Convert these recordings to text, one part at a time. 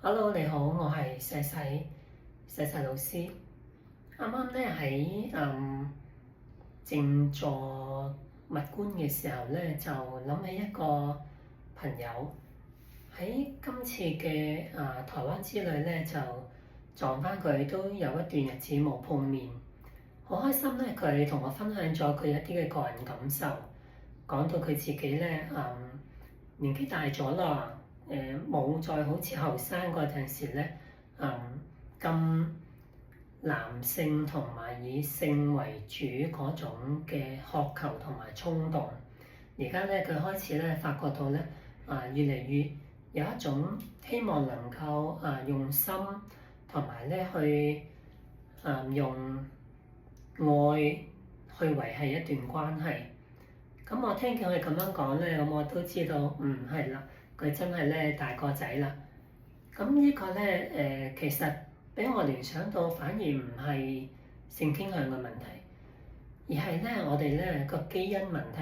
Hello，你好，我係細老師。啱啱咧喺靜坐默觀嘅時候咧，就諗起一個朋友喺今次嘅台灣之旅咧，就撞翻佢，都有一段日子冇碰面，好開心咧！佢同我分享咗佢一啲嘅個人感受，講到佢自己咧年紀大咗啦。冇再好似後生嗰陣時咧，咁男性同埋以性為主嗰種嘅渴求同埋衝動。而家咧佢開始咧發覺到咧，越嚟越有一種希望能夠用心同埋咧去用愛去維繫一段關係。咁我聽見佢咁樣講咧，咁我都知道，係啦。佢真係咧大個仔啦，咁呢個咧其實俾我聯想到，反而唔係性傾向嘅問題，而係咧我哋咧個基因問題。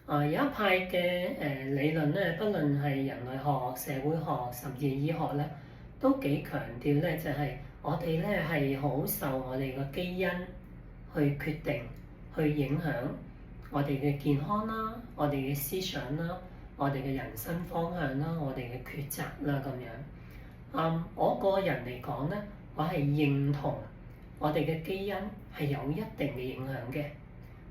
有一派嘅理論咧，不論係人類學、社會學甚至醫學咧，都幾強調咧，就係我哋咧係好受我哋個基因去決定、去影響我哋嘅健康啦、我哋嘅思想啦、我哋嘅人生方向啦、我哋嘅抉擇啦咁樣。我個人嚟講咧，我係認同我哋嘅基因係有一定嘅影響嘅。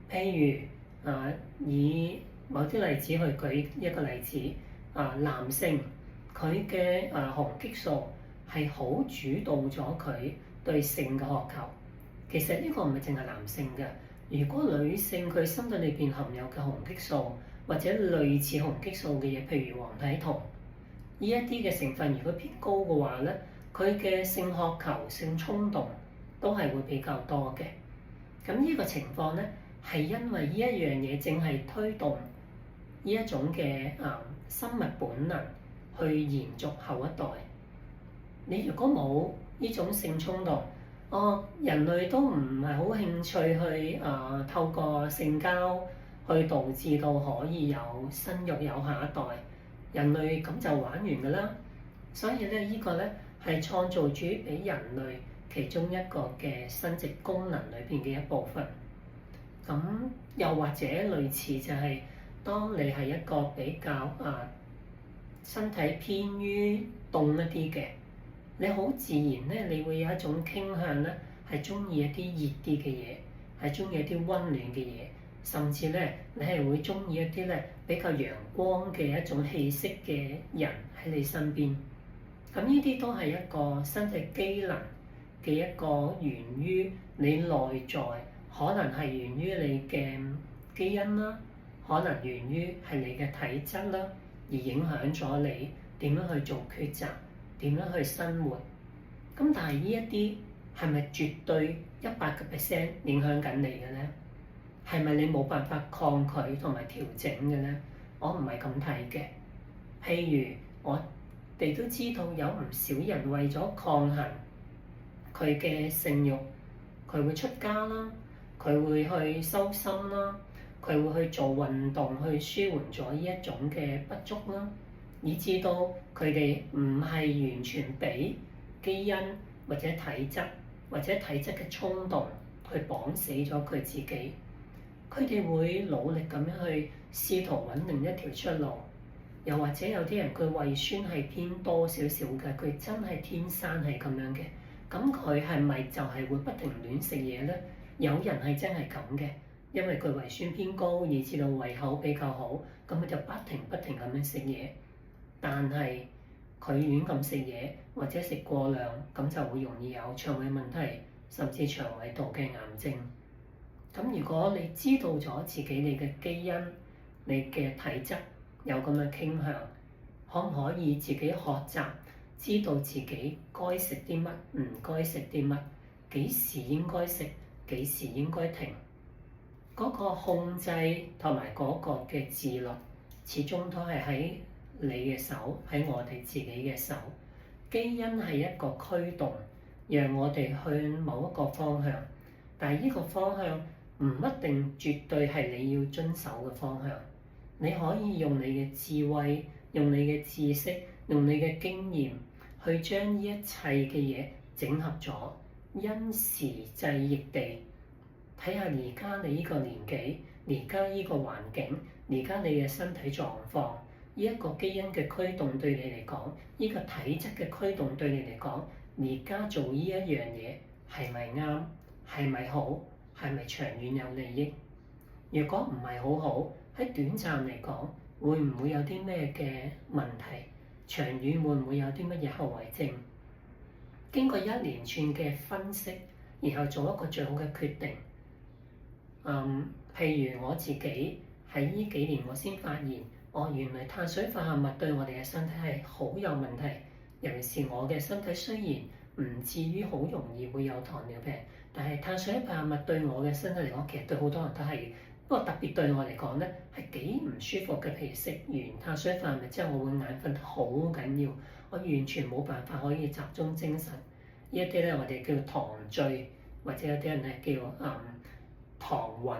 譬如以某啲例子去舉一個例子，男性佢嘅雄激素係好主導咗佢對性嘅渴求。其實呢個唔係淨係男性嘅，如果女性佢身體裏邊含有嘅雄激素或者類似雄激素嘅嘢，譬如黃體酮呢一啲嘅成分，如果偏高嘅話咧，佢嘅性渴求、性衝動都係會比較多嘅。咁呢個情況咧，係因為呢一樣嘢正係推動呢一種嘅生物本能去延續後一代。你如果冇呢種性衝動，人類都唔係好興趣去透過性交去導致到可以有生育有下一代，人類咁就玩完㗎啦。所以咧，呢個咧係創造主俾人類其中一個嘅生殖功能裏邊嘅一部分。咁又或者類似就係，當你係一個比較身體偏於凍一啲嘅，你好自然咧，你會有一種傾向咧，係中意一啲熱啲嘅嘢，係中意一啲溫暖嘅嘢，甚至咧你係會中意一啲咧比較陽光嘅一種氣息嘅人喺你身邊。咁呢啲都係一個身體機能嘅一個源於你內在，可能係源於你嘅基因啦，可能源於係你嘅體質啦，而影響咗你點樣去做抉擇，點樣去生活。咁但係呢一啲係咪絕對100%影響緊你嘅咧？係咪你冇辦法抗拒同埋調整嘅咧？我唔係咁睇嘅。譬如我哋都知道有唔少人為咗抗衡佢嘅性慾，佢會出家啦，佢會去修心啦，佢會去做運動去舒緩咗呢一種嘅不足啦，以至到佢哋唔係完全俾基因或者體質嘅衝動去綁死咗佢自己。佢哋會努力咁樣去試圖揾另一條出路。又或者有啲人佢胃酸係偏多少少嘅，佢真係天生係咁樣嘅。咁佢係咪就係會不停亂食嘢咧？有人係真係咁嘅，因為佢胃酸偏高，以至到胃口比較好，咁佢就不停咁樣食嘢。但係佢亂咁食嘢或者食過量，咁就會容易有腸胃問題，甚至腸胃道嘅癌症。咁如果你知道咗自己你嘅基因、你嘅體質有咁嘅傾向，可唔可以自己學習，知道自己該食啲乜，唔該食啲乜，幾時應該食，幾時應該停？嗰個控制同埋嗰個嘅自律，始終都係喺你嘅手，喺我哋自己嘅手。基因係一個驅動，讓我哋去某一個方向，但係呢個方向唔一定絕對係你要遵守嘅方向。你可以用你嘅智慧，用你嘅知識，用你嘅經驗去將呢一切嘅嘢整合咗，因時制宜地睇下而家你呢個年紀，而家呢個環境，而家你嘅身體狀況，呢一個基因嘅驅動對你嚟講，呢個體質嘅驅動對你嚟講，而家做呢一樣嘢係咪啱？係咪好？係咪長遠有利益？如果唔係好好，喺短暫嚟講，會唔會有啲咩嘅問題？長遠會唔會有啲乜嘢後遺症？經過一連串嘅分析，然後做一個最好嘅決定。譬如我自己喺呢幾年，我先發現，原來碳水化合物對我哋嘅身體係好有問題。尤其是我嘅身體雖然唔至於好容易會有糖尿病，但係碳水化合物對我嘅身體嚟講，其實對好多人都係。不過特別對我嚟講咧，係幾唔舒服嘅。譬如食完碳水化合物之後，我會眼瞓好緊要，我完全冇辦法可以集中精神。呢一啲咧，我哋叫糖醉，或者有啲人係叫糖暈。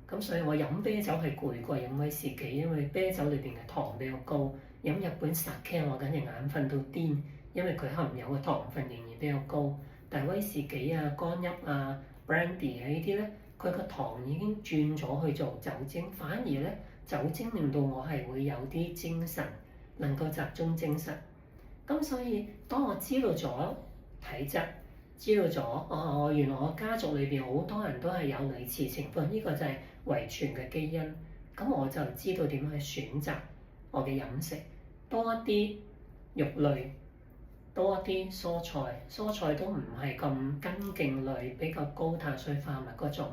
咁所以我飲啤酒係攰過飲威士忌，因為啤酒裏邊嘅糖比較高。飲日本 sake 我簡直眼瞓到癲，因為佢含有嘅糖分仍然比較高。但係威士忌啊、干邑啊、brandy 啊呢啲咧，佢個糖已經轉咗去做酒精，反而咧酒精令到我係會有啲精神，能夠集中精神。咁所以當我知道咗體質，知道咗原來我家族裏邊好多人都係有類似情況，呢個就係遺傳嘅基因。咁我就知道點樣去選擇我嘅飲食，多一啲肉類，多一啲蔬菜。蔬菜都唔係咁根莖類，比較高碳水化合物嗰種，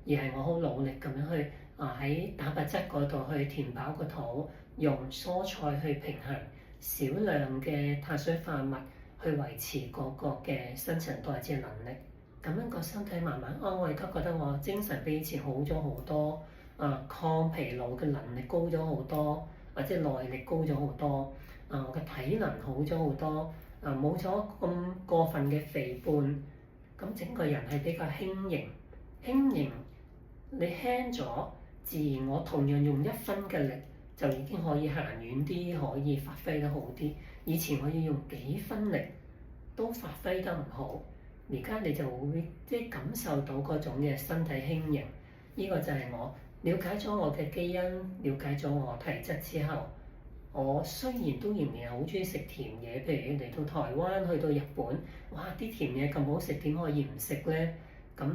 而係我好努力咁樣去喺蛋白質嗰度去填飽個肚，用蔬菜去平衡少量嘅碳水化合物，去維持嗰個嘅新陳代謝能力。咁樣個身體慢慢我而家覺得我精神比以前好咗好多，抗疲勞嘅能力高咗好多，或者耐力高咗好多，我嘅體能好咗好多，冇咗咁過分嘅肥胖，咁整個人係比較輕盈。輕盈你輕咗，自然我同樣用1分嘅力就已經可以行遠啲，可以發揮得好啲。以前我要用幾分力都發揮得唔好，而家你就會感受到嗰種嘅身體輕盈。呢個就係我了解咗我嘅基因，了解咗我體質之後，我雖然都仍然好中意食甜嘢，譬如嚟到台灣、去到日本，哇！啲甜嘢咁好食，點可以唔食咧？咁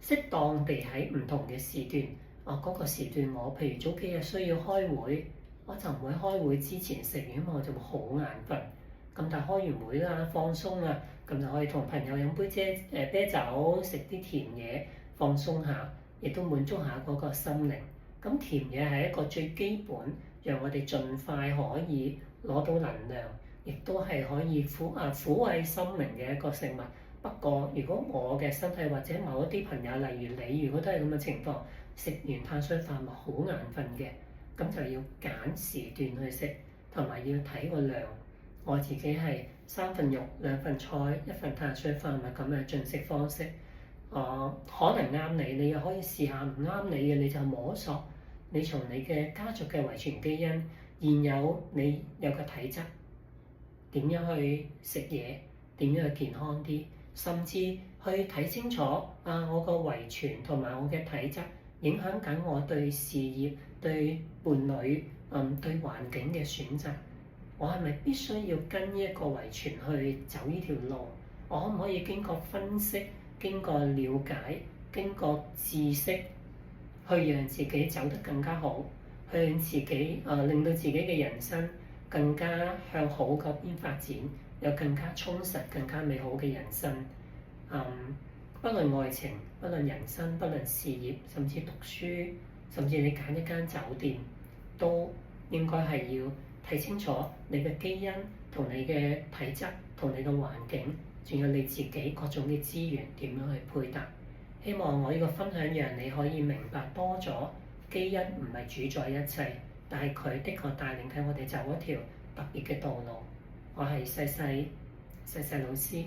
適當地喺唔同嘅時段，嗰個時段我譬如早幾日需要開會，我就唔會開會之前食完，因為我就會好眼瞓。咁但係開完會啦，放鬆啦，咁就可以同朋友飲杯啤酒，食啲甜嘢，放鬆下，亦都滿足下嗰個心靈。咁甜嘢係一個最基本，讓我哋盡快可以攞到能量，亦都係可以撫慰心靈嘅一個食物。不過，如果我嘅身體或者某一啲朋友，例如你，如果都係咁嘅情況，食完碳水化合物好眼瞓嘅，咁就要揀時段去食，同埋要睇個量。我自己係3份肉、2份菜、1份碳水化合物咁嘅進食方式。可能啱你，你又可以試下；唔啱你嘅，你就摸索。你從你嘅家族嘅遺傳基因，現有你有個體質，點樣去食嘢，點樣去健康啲，甚至去睇清楚我個遺傳同埋我嘅體質影響緊我對事業、對伴侶、對環境嘅選擇。我係咪必須要跟呢一個遺傳去走呢條路？我可唔可以經過分析、經過了解、經過知識，去讓自己走得更加好，去讓自己令到自己嘅人生更加向好嗰邊發展，有更加充實、更加美好嘅人生。不論愛情、不論人生、不論事業，甚至讀書，甚至你揀一間酒店，都應該係要睇清楚你嘅基因同你嘅體質同你嘅環境，仲有你自己各種嘅資源點樣去配搭。希望我呢個分享讓你可以明白多咗，基因唔係主宰一切，但係佢的確帶領緊我哋走一條特別嘅道路。我係細細老師。